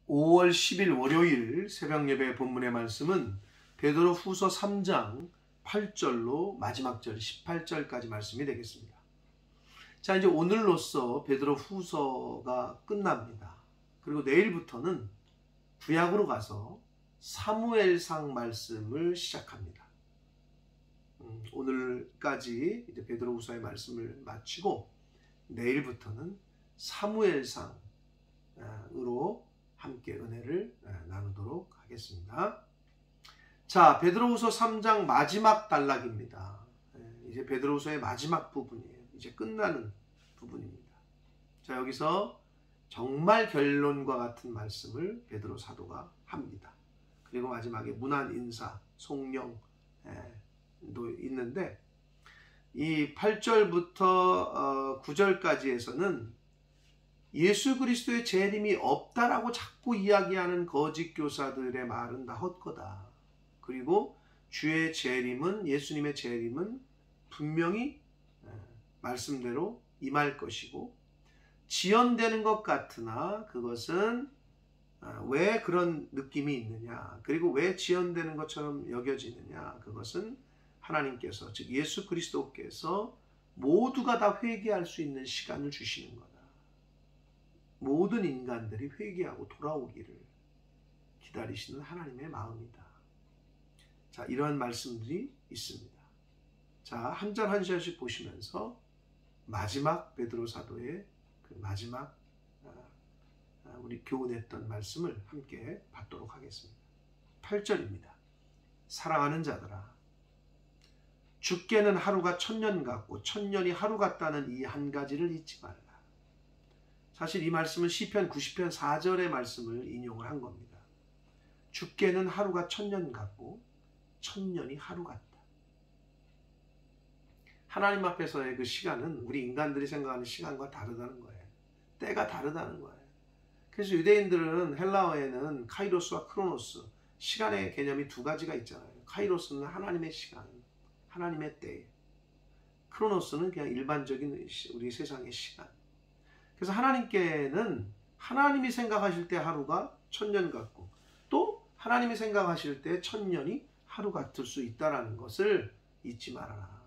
5월 10일 월요일 새벽 예배 본문의 말씀은 베드로 후서 3장 8절로 마지막 절 18절까지 말씀이 되겠습니다. 자, 이제 오늘로써 베드로 후서가 끝납니다. 그리고 내일부터는 구약으로 가서 사무엘상 말씀을 시작합니다. 오늘까지 이제 베드로 후서의 말씀을 마치고 내일부터는 사무엘상으로 함께 은혜를 나누도록 하겠습니다. 자, 베드로후서 3장 마지막 단락입니다. 이제 베드로후서의 마지막 부분이에요. 이제 끝나는 부분입니다. 자, 여기서 정말 결론과 같은 말씀을 베드로 사도가 합니다. 그리고 마지막에 문안 인사, 송령도 있는데 이 8절부터 9절까지에서는 예수 그리스도의 재림이 없다라고 자꾸 이야기하는 거짓 교사들의 말은 다 헛거다. 그리고 주의 재림은, 예수님의 재림은 분명히 말씀대로 임할 것이고 지연되는 것 같으나 그것은 왜 그런 느낌이 있느냐, 그리고 왜 지연되는 것처럼 여겨지느냐, 그것은 하나님께서, 즉 예수 그리스도께서 모두가 다 회개할 수 있는 시간을 주시는 거다. 모든 인간들이 회개하고 돌아오기를 기다리시는 하나님의 마음이다. 자, 이러한 말씀들이 있습니다. 자, 한 절 한 절씩 보시면서 마지막 베드로 사도의 그 마지막 우리 교훈했던 말씀을 함께 받도록 하겠습니다. 8절입니다. 사랑하는 자들아, 죽게는 하루가 1000년 같고 1000년이 하루 같다는 이 한 가지를 잊지 말라. 사실 이 말씀은 시편 90편 4절의 말씀을 인용을 한 겁니다. 죽게는 하루가 1000년 같고 1000년이 하루 같다. 하나님 앞에서의 그 시간은 우리 인간들이 생각하는 시간과 다르다는 거예요. 때가 다르다는 거예요. 그래서 유대인들은 헬라어에는 카이로스와 크로노스, 시간의 개념이 두 가지가 있잖아요. 카이로스는 하나님의 시간, 하나님의 때. 크로노스는 그냥 일반적인 우리 세상의 시간. 그래서 하나님께는 하나님이 생각하실 때 하루가 1000년 같고 또 하나님이 생각하실 때 1000년이 하루 같을 수 있다는 것을 잊지 말아라.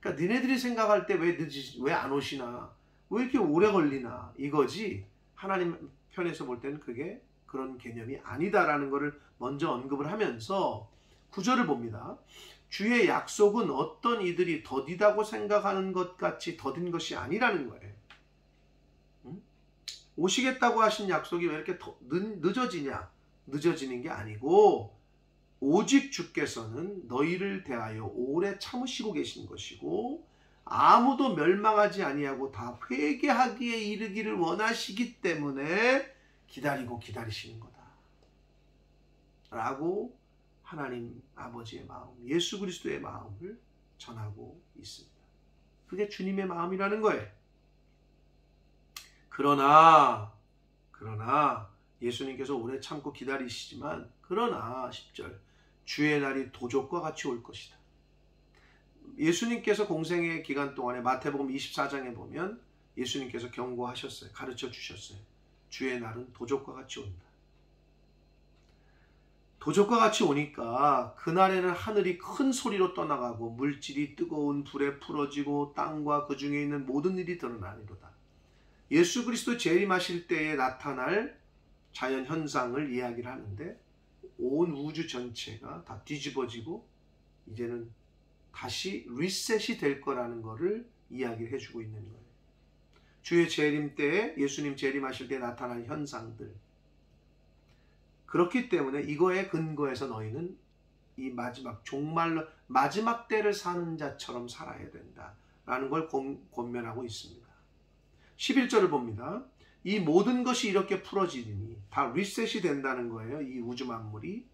그러니까 니네들이 생각할 때 왜 안 오시나, 왜 이렇게 오래 걸리나, 이거지 하나님 편에서 볼 때는 그게 그런 개념이 아니다라는 것을 먼저 언급을 하면서 9절을 봅니다. 주의 약속은 어떤 이들이 더디다고 생각하는 것 같이 더딘 것이 아니라는 거예요. 오시겠다고 하신 약속이 왜 이렇게 늦어지냐? 늦어지는 게 아니고 오직 주께서는 너희를 대하여 오래 참으시고 계신 것이고 아무도 멸망하지 아니하고 다 회개하기에 이르기를 원하시기 때문에 기다리고 기다리시는 거다 라고 하나님 아버지의 마음, 예수 그리스도의 마음을 전하고 있습니다. 그게 주님의 마음이라는 거예요. 그러나 예수님께서 오래 참고 기다리시지만 그러나 10절 주의 날이 도적과 같이 올 것이다. 예수님께서 공생의 기간 동안에 마태복음 24장에 보면 예수님께서 경고하셨어요. 가르쳐 주셨어요. 주의 날은 도적과 같이 온다. 도적과 같이 오니까 그날에는 하늘이 큰 소리로 떠나가고 물질이 뜨거운 불에 풀어지고 땅과 그 중에 있는 모든 일이 드러나리로다. 예수 그리스도 재림하실 때에 나타날 자연 현상을 이야기를 하는데 온 우주 전체가 다 뒤집어지고 이제는 다시 리셋이 될 거라는 것을 이야기를 해주고 있는 거예요. 주의 재림 때에, 예수님 재림하실 때 나타날 현상들, 그렇기 때문에 이거에 근거해서 너희는 이 마지막 종말로 마지막 때를 사는 자처럼 살아야 된다라는 걸 권면하고 있습니다. 11절을 봅니다. 이 모든 것이 이렇게 풀어지니 다 리셋이 된다는 거예요. 이 우주 만물이.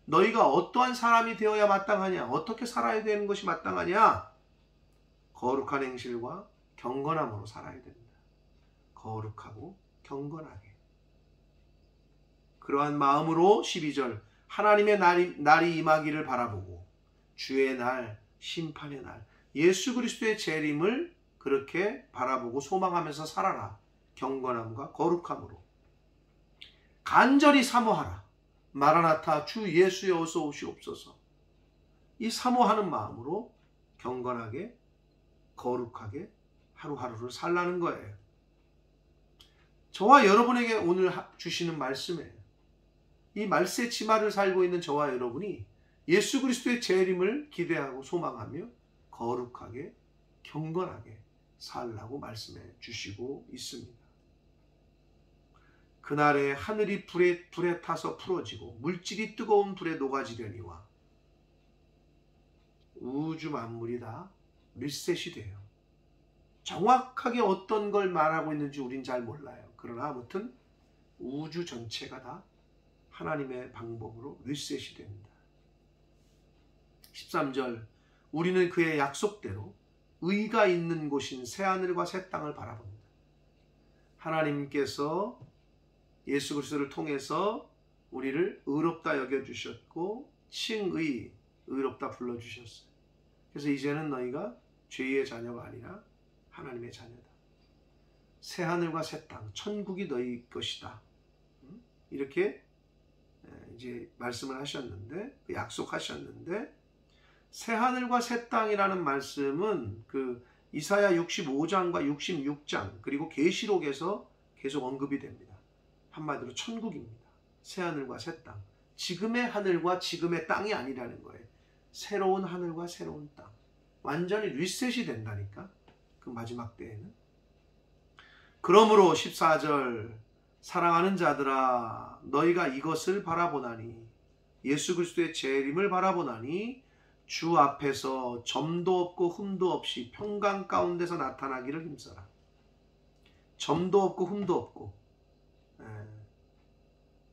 너희가 어떠한 사람이 되어야 마땅하냐, 어떻게 살아야 되는 것이 마땅하냐, 거룩한 행실과 경건함으로 살아야 된다. 거룩하고 경건하게. 그러한 마음으로 12절 하나님의 날이 임하기를 바라보고 주의 날, 심판의 날, 예수 그리스도의 재림을 그렇게 바라보고 소망하면서 살아라. 경건함과 거룩함으로. 간절히 사모하라. 마라나타 주 예수여 어서 오시옵소서. 이 사모하는 마음으로 경건하게 거룩하게 하루하루를 살라는 거예요. 저와 여러분에게 오늘 주시는 말씀이에요. 이 말세 치마를 살고 있는 저와 여러분이 예수 그리스도의 재림을 기대하고 소망하며 거룩하게 경건하게 살라고 말씀해 주시고 있습니다. 그날에 하늘이 불에 타서 풀어지고 물질이 뜨거운 불에 녹아지려니와 우주 만물이 다 리셋이 돼요. 정확하게 어떤 걸 말하고 있는지 우린 잘 몰라요. 그러나 아무튼 우주 전체가 다 하나님의 방법으로 리셋이 됩니다. 13절 우리는 그의 약속대로 의가 있는 곳인 새하늘과 새 땅을 바라봅니다. 하나님께서 예수 그리스도를 통해서 우리를 의롭다 여겨주셨고 칭의, 의롭다 불러주셨어요. 그래서 이제는 너희가 죄의 자녀가 아니라 하나님의 자녀다. 새하늘과 새 땅, 천국이 너희 것이다. 이렇게 이제 말씀을 하셨는데, 약속하셨는데, 새하늘과 새 땅이라는 말씀은 그 이사야 65장과 66장 그리고 계시록에서 계속 언급이 됩니다. 한마디로 천국입니다. 새하늘과 새 땅. 지금의 하늘과 지금의 땅이 아니라는 거예요. 새로운 하늘과 새로운 땅. 완전히 리셋이 된다니까. 그 마지막 때에는. 그러므로 14절 사랑하는 자들아 너희가 이것을 바라보나니 예수 그리스도의 재림을 바라보나니 주 앞에서 점도 없고 흠도 없이 평강 가운데서 나타나기를 힘써라. 점도 없고 흠도 없고.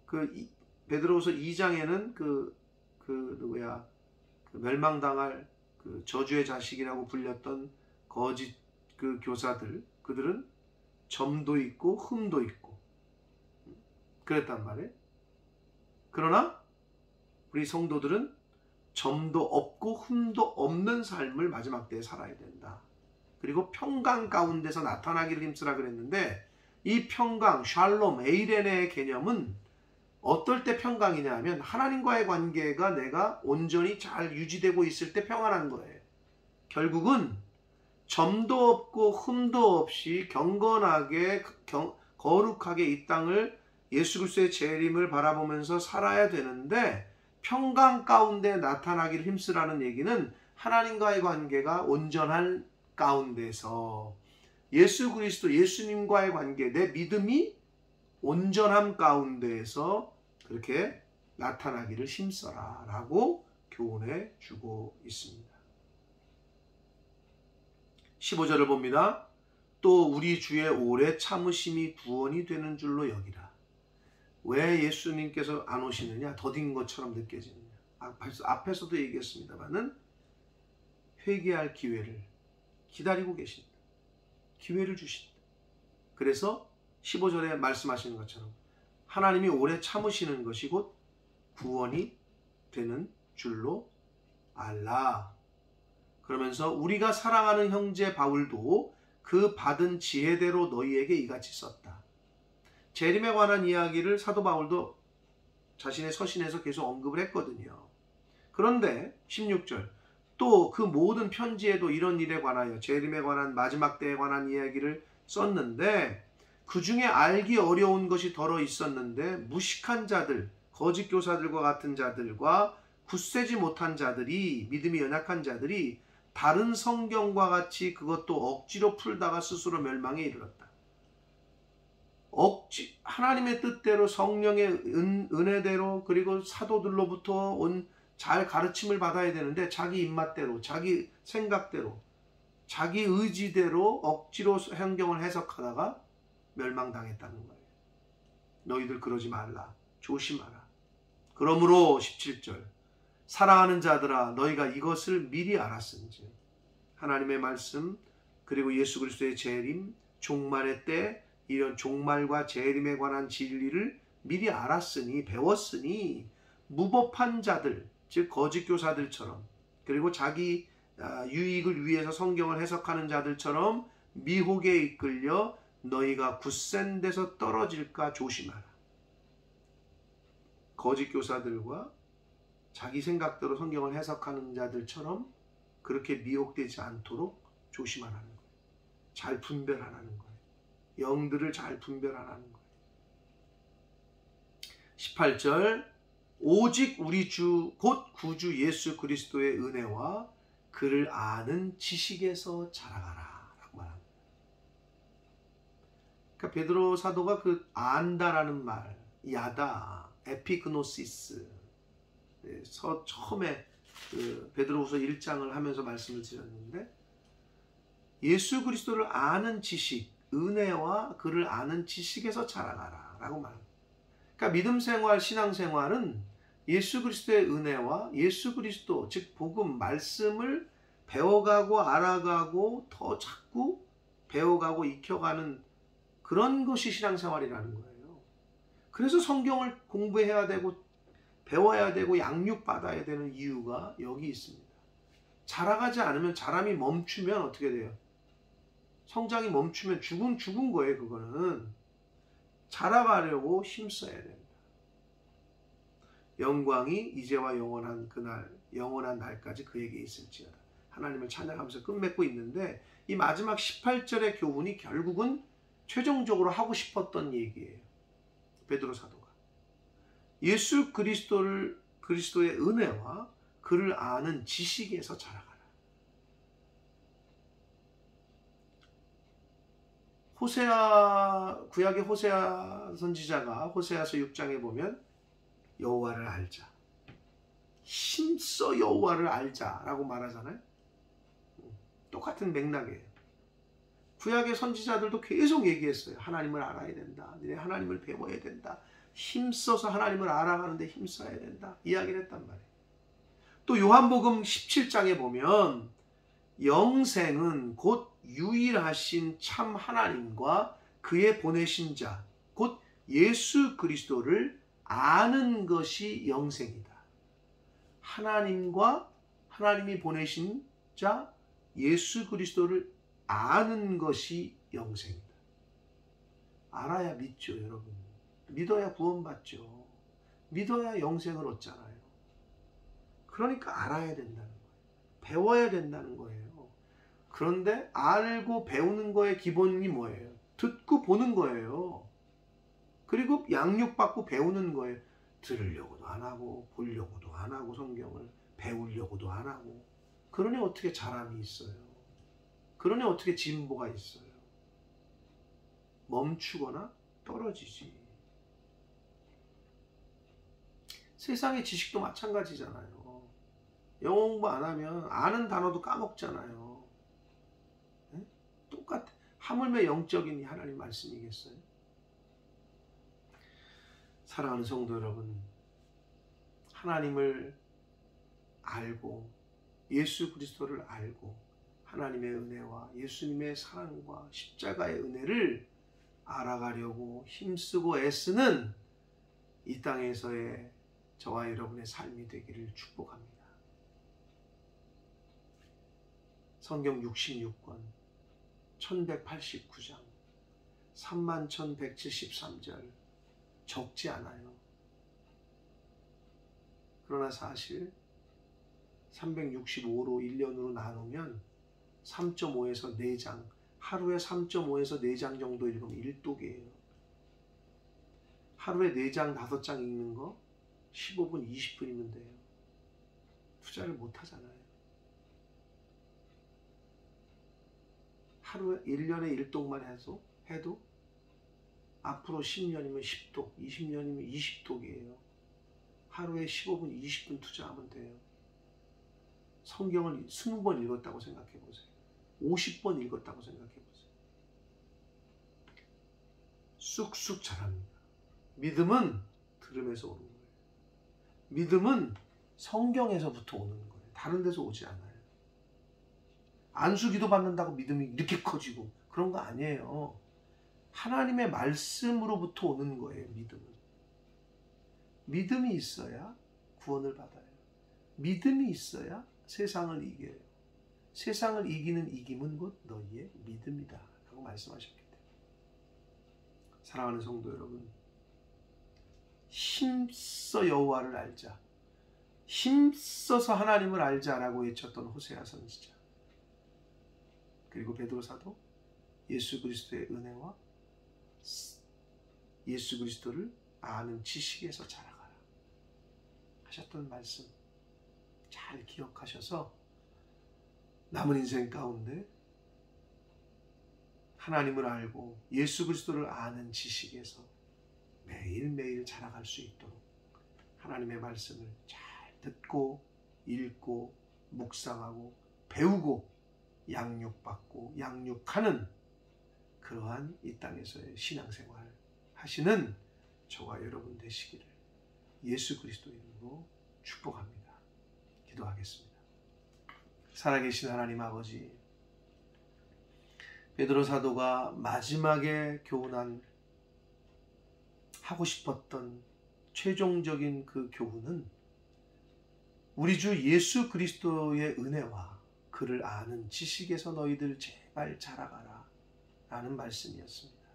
그 베드로후서 2장에는 그 멸망당할 그 저주의 자식이라고 불렸던 거짓 그 교사들, 그들은 점도 있고 흠도 있고 그랬단 말이에요. 그러나 우리 성도들은 점도 없고 흠도 없는 삶을 마지막 때에 살아야 된다. 그리고 평강 가운데서 나타나기를 힘쓰라 그랬는데, 이 평강, 샬롬, 에이레네의 개념은 어떨 때 평강이냐 하면 하나님과의 관계가 내가 온전히 잘 유지되고 있을 때 평안한 거예요. 결국은 점도 없고 흠도 없이 경건하게 거룩하게 이 땅을 예수 그리스도의 재림을 바라보면서 살아야 되는데, 평강 가운데 나타나기를 힘쓰라는 얘기는 하나님과의 관계가 온전한 가운데서 예수 그리스도, 예수님과의 관계, 내 믿음이 온전함 가운데에서 그렇게 나타나기를 힘써라 라고 교훈해 주고 있습니다. 15절을 봅니다. 또 우리 주의 오래 참으심이 구원이 되는 줄로 여기라. 왜 예수님께서 안 오시느냐? 더딘 것처럼 느껴지느냐? 앞에서도 얘기했습니다만은 회개할 기회를 기다리고 계신다. 기회를 주신다. 그래서 15절에 말씀하시는 것처럼 하나님이 오래 참으시는 것이 곧 구원이 되는 줄로 알라. 그러면서 우리가 사랑하는 형제 바울도 그 받은 지혜대로 너희에게 이같이 썼다. 재림에 관한 이야기를 사도 바울도 자신의 서신에서 계속 언급을 했거든요. 그런데 16절 또 그 모든 편지에도 이런 일에 관하여 재림에 관한 마지막 때에 관한 이야기를 썼는데, 그 중에 알기 어려운 것이 덜어 있었는데 무식한 자들, 거짓 교사들과 같은 자들과 굳세지 못한 자들이, 믿음이 연약한 자들이 다른 성경과 같이 그것도 억지로 풀다가 스스로 멸망에 이르렀다. 하나님의 뜻대로 성령의 은혜대로 그리고 사도들로부터 온 잘 가르침을 받아야 되는데 자기 입맛대로, 자기 생각대로, 자기 의지대로 억지로 성경을 해석하다가 멸망당했다는 거예요. 너희들 그러지 말라. 조심하라. 그러므로 17절 사랑하는 자들아 너희가 이것을 미리 알았은지 하나님의 말씀 그리고 예수 그리스도의 재림, 종말의 때 이런 종말과 재림에 관한 진리를 미리 알았으니, 배웠으니 무법한 자들, 즉 거짓 교사들처럼, 그리고 자기 유익을 위해서 성경을 해석하는 자들처럼 미혹에 이끌려 너희가 굳센 데서 떨어질까 조심하라. 거짓 교사들과 자기 생각대로 성경을 해석하는 자들처럼 그렇게 미혹되지 않도록 조심하라는 거예요. 잘 분별하라는 거예요. 영들을 잘 분별하라는 거예요. 18절 오직 우리 주 곧 구주 예수 그리스도의 은혜와 그를 아는 지식에서 자라가라 라고 말합니다. 그러니까 베드로 사도가 그 안다라는 말, 야다, 에피그노시스, 처음에 그 베드로후서 1장을 하면서 말씀을 드렸는데, 예수 그리스도를 아는 지식, 은혜와 그를 아는 지식에서 자라가라 라고 말합니다. 그러니까 믿음 생활, 신앙 생활은 예수 그리스도의 은혜와 예수 그리스도, 즉 복음, 말씀을 배워가고 알아가고 더 자꾸 배워가고 익혀가는 그런 것이 신앙생활이라는 거예요. 그래서 성경을 공부해야 되고 배워야 되고 양육받아야 되는 이유가 여기 있습니다. 자라가지 않으면, 사람이 멈추면 어떻게 돼요? 성장이 멈추면 죽은 거예요. 그거는 자라가려고 힘써야 된다. 영광이 이제와 영원한 그날, 영원한 날까지 그에게 있을지어다. 하나님을 찬양하면서 끝맺고 있는데, 이 마지막 18절의 교훈이 결국은 최종적으로 하고 싶었던 얘기예요. 베드로 사도가 예수 그리스도의 은혜와 그를 아는 지식에서 자라가라. 구약의 호세아 선지자가 호세아서 6장에 보면 여호와를 알자, 힘써 여호와를 알자라고 말하잖아요. 똑같은 맥락이에요. 구약의 선지자들도 계속 얘기했어요. 하나님을 알아야 된다. 너네 하나님을 배워야 된다. 힘써서 하나님을 알아가는데 힘써야 된다. 이야기를 했단 말이에요. 또 요한복음 17장에 보면 영생은 곧 유일하신 참 하나님과 그의 보내신 자, 곧 예수 그리스도를 아는 것이 영생이다. 하나님과 하나님이 보내신 자 예수 그리스도를 아는 것이 영생이다. 알아야 믿죠, 여러분. 믿어야 구원받죠. 믿어야 영생을 얻잖아요. 그러니까 알아야 된다는 거예요. 배워야 된다는 거예요. 그런데 알고 배우는 거의 기본이 뭐예요? 듣고 보는 거예요. 그리고 양육받고 배우는 거예요. 들으려고도 안 하고 보려고도 안 하고 성경을 배우려고도 안 하고. 그러니 어떻게 자람이 있어요? 그러니 어떻게 진보가 있어요? 멈추거나 떨어지지. 세상의 지식도 마찬가지잖아요. 영어 공부 안 하면 아는 단어도 까먹잖아요. 네? 똑같아. 하물며 영적인 하나님 말씀이겠어요? 사랑하는 성도 여러분, 하나님을 알고 예수 그리스도를 알고 하나님의 은혜와 예수님의 사랑과 십자가의 은혜를 알아가려고 힘쓰고 애쓰는 이 땅에서의 저와 여러분의 삶이 되기를 축복합니다. 성경 66권 1189장 31,173절 적지 않아요. 그러나 사실 365로 1년으로 나누면 3.5에서 4장, 하루에 3.5에서 4장 정도 읽으면 1독이에요. 하루에 4장, 5장 읽는 거 15분, 20분이면 돼요. 투자를 못 하잖아요. 하루에 1년에 1독만 해도 앞으로 10년이면 10독, 20년이면 20독이에요. 하루에 15분, 20분 투자하면 돼요. 성경을 20번 읽었다고 생각해 보세요. 50번 읽었다고 생각해 보세요. 쑥쑥 자랍니다. 믿음은 들음에서 오는 거예요. 믿음은 성경에서부터 오는 거예요. 다른 데서 오지 않아요. 안수기도 받는다고 믿음이 이렇게 커지고 그런 거 아니에요. 하나님의 말씀으로부터 오는 거예요. 믿음은. 믿음이 있어야 구원을 받아요. 믿음이 있어야 세상을 이겨요. 세상을 이기는 이김은 곧 너희의 믿음이다 라고 말씀하셨기 때문에. 사랑하는 성도 여러분, 힘써 여호와를 알자, 힘써서 하나님을 알자라고 외쳤던 호세아 선지자, 그리고 베드로 사도 예수 그리스도의 은혜와 예수 그리스도를 아는 지식에서 자라가라 하셨던 말씀 잘 기억하셔서 남은 인생 가운데 하나님을 알고 예수 그리스도를 아는 지식에서 매일매일 자라갈 수 있도록 하나님의 말씀을 잘 듣고 읽고 묵상하고 배우고 양육받고 양육하는 그러한 이 땅에서의 신앙생활 하시는 저와 여러분 되시기를 예수 그리스도 이름으로 축복합니다. 기도하겠습니다. 살아계신 하나님 아버지, 베드로 사도가 마지막에 교훈한 하고 싶었던 최종적인 그 교훈은 우리 주 예수 그리스도의 은혜와 그를 아는 지식에서 너희들 제발 자라가라 라는 말씀이었습니다.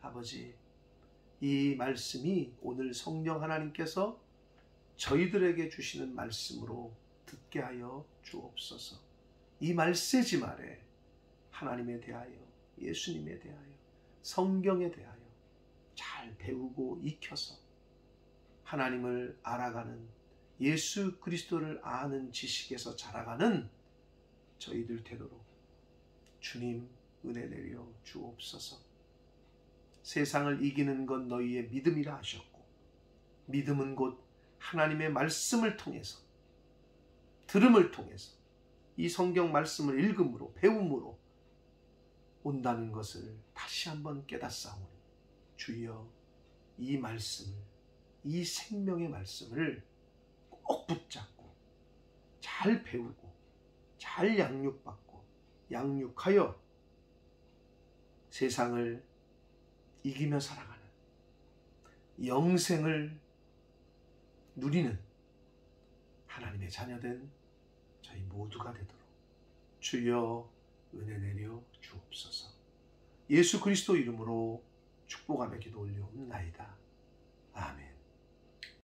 아버지, 이 말씀이 오늘 성령 하나님께서 저희들에게 주시는 말씀으로 듣게 하여 주옵소서. 이 말세지 말에 하나님에 대하여, 예수님에 대하여, 성경에 대하여 잘 배우고 익혀서 하나님을 알아가는, 예수 그리스도를 아는 지식에서 자라가는 저희들 되도록 주님 은혜 내려 주옵소서. 세상을 이기는 건 너희의 믿음이라 하셨고, 믿음은 곧 하나님의 말씀을 통해서, 들음을 통해서 이 성경 말씀을 읽음으로 배움으로 온다는 것을 다시 한번 깨닫사오니 주여, 이 말씀을, 이 생명의 말씀을 꼭 붙잡고 잘 배우고 잘 양육받고 양육하여 세상을 이기며 살아가는, 영생을 누리는 하나님의 자녀된 저희 모두가 되도록 주여 은혜 내려 주옵소서. 예수 그리스도 이름으로 축복하며 기도 올려옵나이다. 아멘.